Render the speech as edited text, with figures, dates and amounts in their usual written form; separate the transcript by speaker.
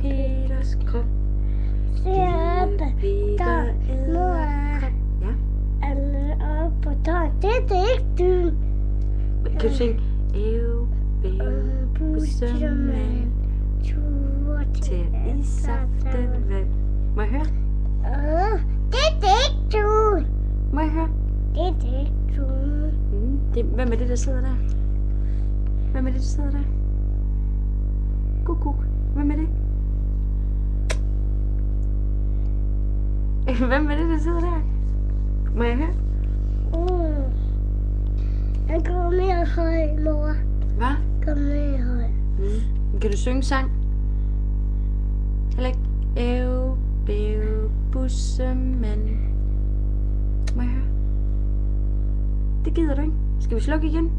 Speaker 1: Peters krop.
Speaker 2: Lille Peter edderkop. Ja.
Speaker 1: Alle op på tøj. Det er ikke du.
Speaker 2: Kan du synge? Ev, bæv, bussemand, til i saften vand. Må jeg høre?
Speaker 1: Det er ikke du.
Speaker 2: Må jeg høre?
Speaker 1: Det er ikke du.
Speaker 2: Hvem er det, der sidder der? Hvem er det, der sidder der? Kuk. Hvem er det? Hvem er det, der sidder der? Må jeg høre?
Speaker 1: Jeg går mere høj, mor.
Speaker 2: Hvad?
Speaker 1: Kom mere høj.
Speaker 2: Kan du synge sang? Eller ikke? Ev, bæv, bussemand. Må jeg høre? Det gider du ikke. Skal vi slukke igen?